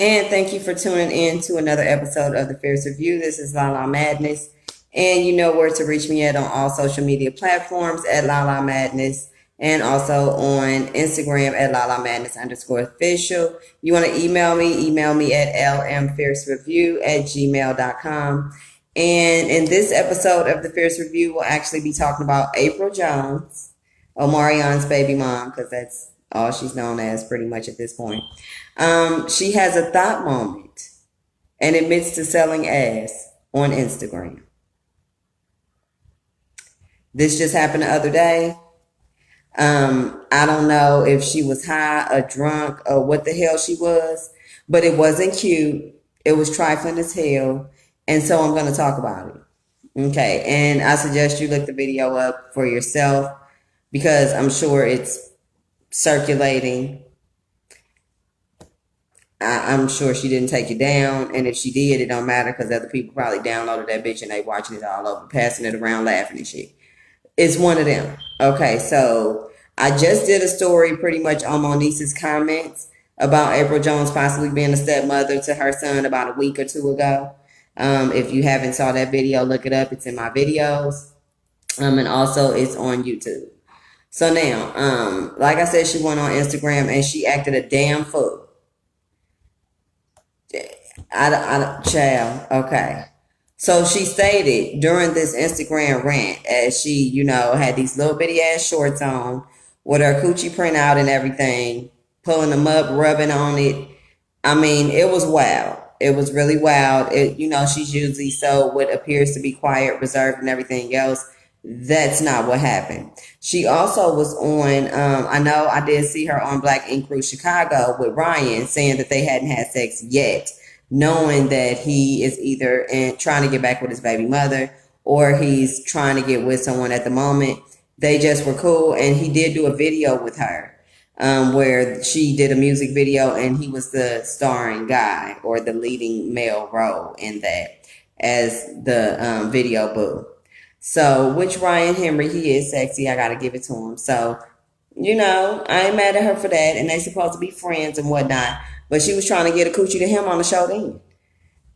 And thank you for tuning in to another episode of the Fierce Review. This is Lala Madness. And you know where to reach me at on all social media platforms at Lala Madness, and also on Instagram at Lala Madness _official. You want to email me at lmfiercereview@gmail.com. And in this episode of the Fierce Review, we'll actually be talking about Apryl Jones, Omarion's baby mom, because that's all she's known as pretty much at this point. She has a thought moment and admits to selling ass on Instagram. This just happened the other day. I don't know if she was high or drunk or what the hell she was, but it wasn't cute. It was trifling as hell. And so I'm going to talk about it. Okay. And I suggest you look the video up for yourself because I'm sure it's circulating. I'm sure she didn't take it down. And if she did, it don't matter because other people probably downloaded that bitch and they watching it all over, passing it around, laughing and shit. It's one of them. Okay, so I just did a story pretty much on Monice's comments about Apryl Jones possibly being a stepmother to her son about a week or two ago. If you haven't saw that video, look it up. It's in my videos. And also it's on YouTube. So now, like I said, she went on Instagram and she acted a damn fool. Child, okay. So she stated during this Instagram rant, as she, had these little bitty ass shorts on with her coochie print out and everything, pulling them up, rubbing on it. I mean, it was wild. It was really wild. She's usually so what appears to be quiet, reserved, and everything else. That's not what happened. She also was on, I know I did see her on Black Ink Crew Chicago with Ryan saying that they hadn't had sex yet, knowing that he is either trying to get back with his baby mother or he's trying to get with someone at the moment. They just were cool. And he did do a video with her where she did a music video and he was the starring guy or the leading male role in that as the video boo. So, which Ryan Henry, he is sexy. I got to give it to him. So, I ain't mad at her for that. And they supposed to be friends and whatnot. But she was trying to get a coochie to him on the show then.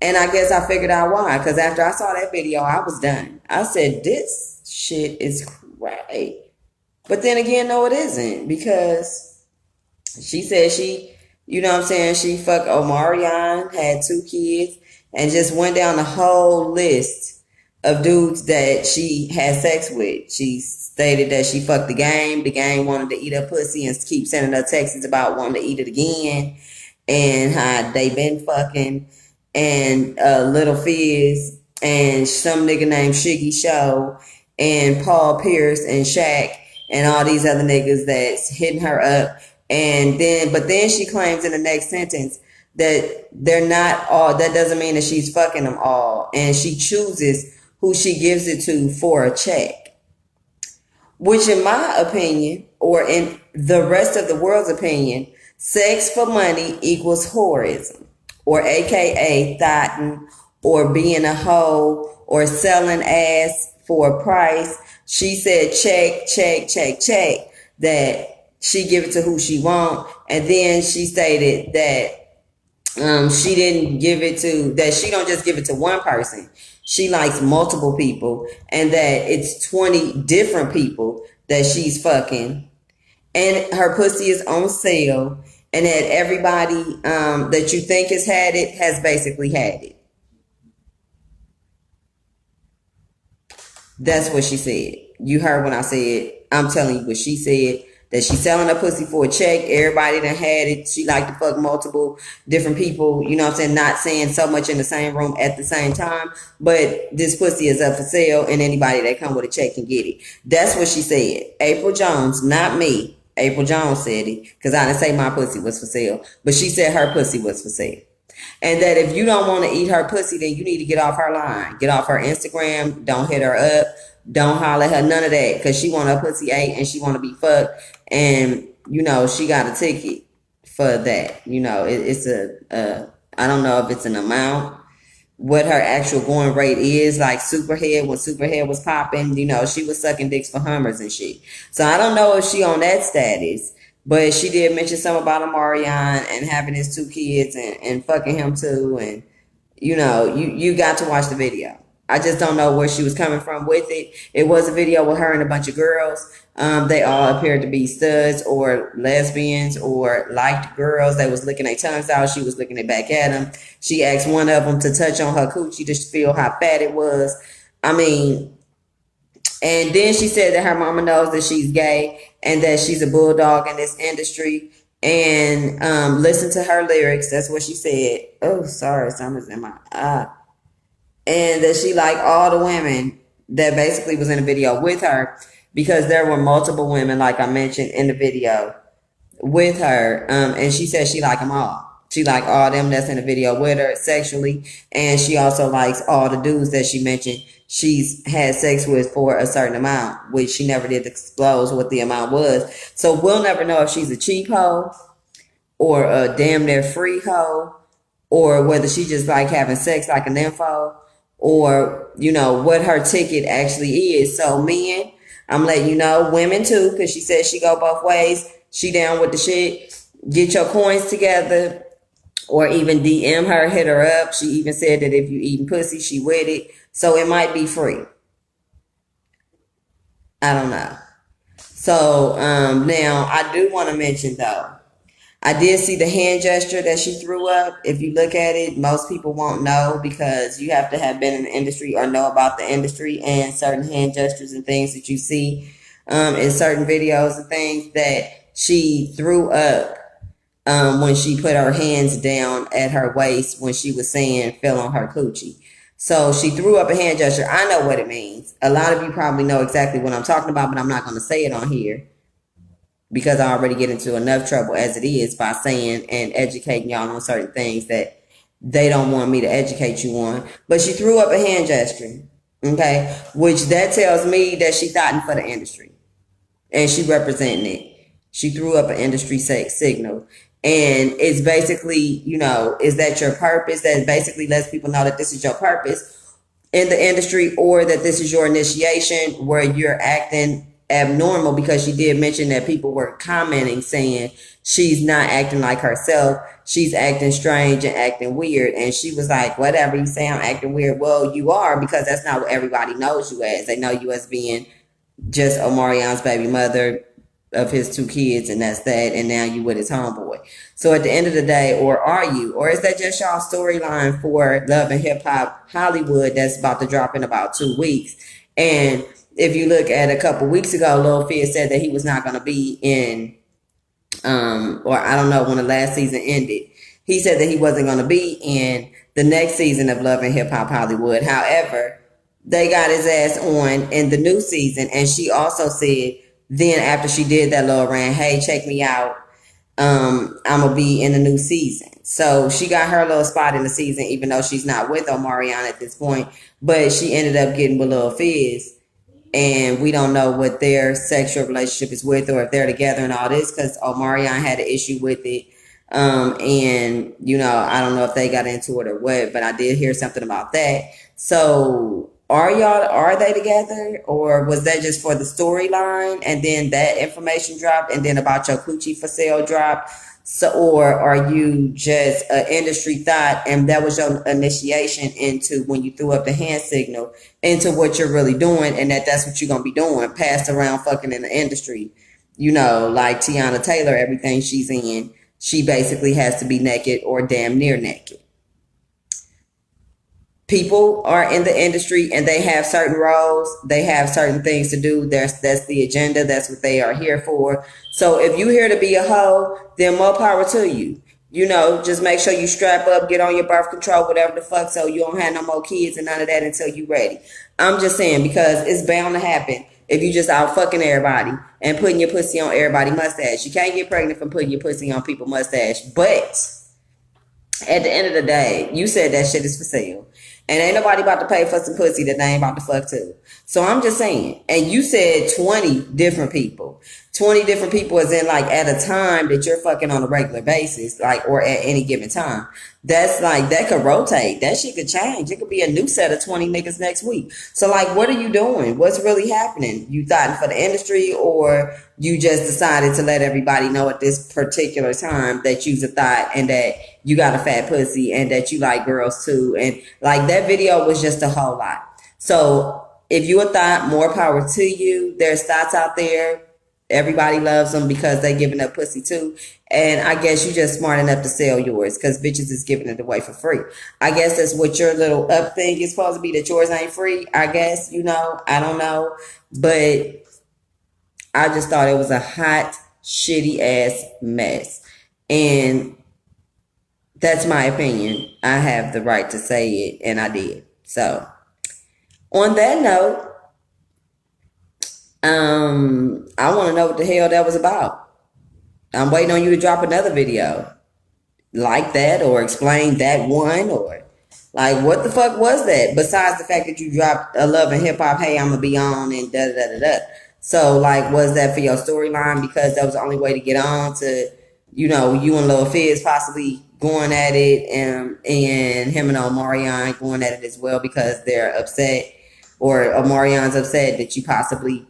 And I guess I figured out why. Because after I saw that video, I was done. I said, this shit is crazy. But then again, no, it isn't. Because she said she fucked Omarion, had 2 kids, and just went down the whole list of dudes that she had sex with. She stated that she fucked the game. The game wanted to eat her pussy and keep sending her texts about wanting to eat it again. And how they been fucking, and Little Fizz, and some nigga named Shiggy Show, and Paul Pierce, and Shaq, and all these other niggas that's hitting her up. But then she claims in the next sentence that they're not all, that doesn't mean that she's fucking them all. And she chooses who she gives it to for a check. Which in my opinion, or in the rest of the world's opinion, sex for money equals whorism, or AKA thotting, or being a hoe, or selling ass for a price. She said check, that she give it to who she want. And then she stated that she didn't give it to, that she don't just give it to one person. She likes multiple people, and that it's 20 different people that she's fucking. And her pussy is on sale, and that everybody that you think has had it has basically had it. That's what she said. You heard when I said, I'm telling you what she said, that she's selling her pussy for a check. Everybody done had it. She like to fuck multiple different people, not saying so much in the same room at the same time, but this pussy is up for sale and anybody that come with a check can get it. That's what she said. Apryl Jones, not me. Apryl Jones said it, because I didn't say my pussy was for sale, but she said her pussy was for sale. And that if you don't want to eat her pussy, then you need to get off her line. Get off her Instagram. Don't hit her up. Don't holler at her, none of that, because she want her pussy ate and she want to be fucked. And, she got a ticket for that. It's I don't know if it's an amount, what her actual going rate is. Like Superhead, when Superhead was popping, she was sucking dicks for Hummers and shit. So I don't know if she on that status. But she did mention something about Omarion and having his 2 kids and fucking him too. And you got to watch the video. I just don't know where she was coming from with it. It was a video with her and a bunch of girls. They all appeared to be studs or lesbians or liked girls. They was licking their tongues out. She was licking it back at them. She asked one of them to touch on her coochie to feel how fat it was. I mean, and then she said that her mama knows that she's gay and that she's a bulldog in this industry. And listen to her lyrics. That's what she said. Oh, sorry, something's in my eye. And that she liked all the women that basically was in the video with her, because there were multiple women, like I mentioned in the video, with her. And she said she liked them all. She liked all them that's in the video with her sexually. And she also likes all the dudes that she mentioned she's had sex with for a certain amount, which she never did disclose what the amount was. So we'll never know if she's a cheap hoe or a damn near free hoe, or whether she just like having sex like an info, or what her ticket actually is. So men, I'm letting you know, women too, because she said she go both ways. She down with the shit. Get your coins together, or even DM her, hit her up. She even said that if you eating pussy, she with it. So it might be free. I don't know. So now I do want to mention though, I did see the hand gesture that she threw up. If you look at it, most people won't know because you have to have been in the industry or know about the industry, and certain hand gestures and things that you see in certain videos and things that she threw up when she put her hands down at her waist when she was saying fell on her coochie. So she threw up a hand gesture. I know what it means. A lot of you probably know exactly what I'm talking about, but I'm not going to say it on here, because I already get into enough trouble as it is by saying and educating y'all on certain things that they don't want me to educate you on. But she threw up a hand gesture, okay, which that tells me that she thought for the industry and she representing it. She threw up an industry signal. And it's basically, is that your purpose? That basically lets people know that this is your purpose in the industry, or that this is your initiation where you're acting abnormal, because she did mention that people were commenting saying she's not acting like herself, she's acting strange and acting weird. And she was like, whatever you say, I'm acting weird. Well, you are, because that's not what everybody knows you as. They know you as being just Omarion's baby mother of his 2 kids, and that's that, and now you with his homeboy. So at the end of the day, or are you, or is that just y'all storyline for Love and Hip Hop Hollywood that's about to drop in about 2 weeks? And if you look at a couple weeks ago, Lil Fizz said that he was not going to be in, or I don't know, when the last season ended, he said that he wasn't going to be in the next season of Love and Hip Hop Hollywood. However, they got his ass on in the new season. And she also said then, after she did that little rant, hey, check me out, I'm going to be in the new season. So she got her little spot in the season, even though she's not with Omarion at this point. But she ended up getting with Lil Fizz. And we don't know what their sexual relationship is with, or if they're together and all this, because Omarion had an issue with it. And, I don't know if they got into it or what, but I did hear something about that. So are they together, or was that just for the storyline and then that information dropped, and then about your coochie for sale dropped? So, or are you just an industry thought, and that was your initiation into, when you threw up the hand signal, into what you're really doing, and that's what you're going to be doing, passed around fucking in the industry? Like Tiana Taylor, everything she's in, she basically has to be naked or damn near naked. People are in the industry and they have certain roles. They have certain things to do. That's the agenda. That's what they are here for. So if you're here to be a hoe, then more power to you. Just make sure you strap up, get on your birth control, whatever the fuck, so you don't have no more kids and none of that until you ready. I'm just saying, because it's bound to happen if you just out fucking everybody and putting your pussy on everybody's mustache. You can't get pregnant from putting your pussy on people's mustache. But at the end of the day, you said that shit is for sale. And ain't nobody about to pay for some pussy that they ain't about to fuck too. So I'm just saying. And you said 20 different people. 20 different people is in like at a time that you're fucking on a regular basis, like, or at any given time. That's like, that could rotate. That shit could change. It could be a new set of 20 niggas next week. So like, what are you doing? What's really happening? You thought for the industry, or you just decided to let everybody know at this particular time that you's a thought and that you got a fat pussy and that you like girls too. And like, that video was just a whole lot. So if you a thought, more power to you. There's thoughts out there. Everybody loves them because they giving up pussy too. And I guess you just smart enough to sell yours because bitches is giving it away for free. I guess that's what your little up thing is supposed to be, that yours ain't free. I guess, you know, I don't know. But I just thought it was a hot, shitty ass mess. And that's my opinion. I have the right to say it, and I did. So on that note, I want to know what the hell that was about. I'm waiting on you to drop another video like that, or explain that one, or like, what the fuck was that? Besides the fact that you dropped a Love and Hip Hop, hey, I'm gonna be on, and da da da da. So like, was that for your storyline because that was the only way to get on, to, you know, you and Lil Fizz possibly going at it, and him and Omarion going at it as well because they're upset, or Omarion's upset that you possibly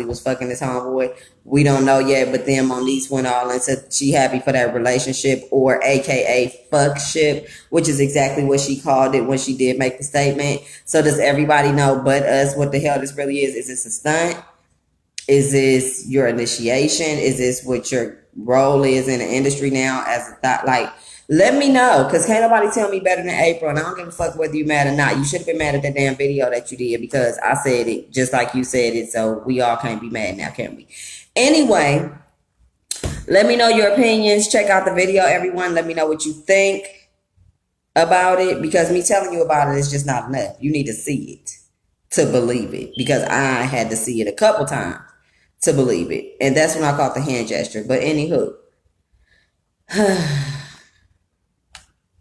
was fucking this homeboy. We don't know yet, but then Monique went all and said she happy for that relationship, or AKA fuck ship, which is exactly what she called it when she did make the statement. So does everybody know but us what the hell this really is? Is this a stunt? Is this your initiation? Is this what your role is in the industry now as a thought? Like, let me know, because can't nobody tell me better than Apryl, and I don't give a fuck whether you mad or not. You should have been mad at that damn video that you did, because I said it just like you said it, so we all can't be mad now, can we? Anyway, let me know your opinions. Check out the video, everyone. Let me know what you think about it, because me telling you about it is just not enough. You need to see it to believe it, because I had to see it a couple times to believe it, and that's when I caught the hand gesture. But anywho,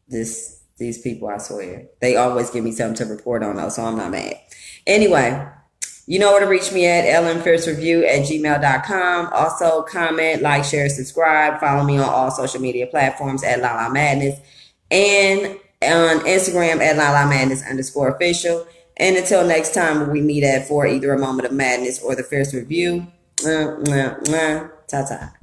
these people, I swear, they always give me something to report on, though, so I'm not mad. Anyway, you know where to reach me at, ellenfiercereview@gmail.com. Also, comment, like, share, subscribe. Follow me on all social media platforms at Lala Madness, and on Instagram at Lala Madness_official. And until next time, when we meet at for either a moment of madness or the Fierce Review, ta-ta.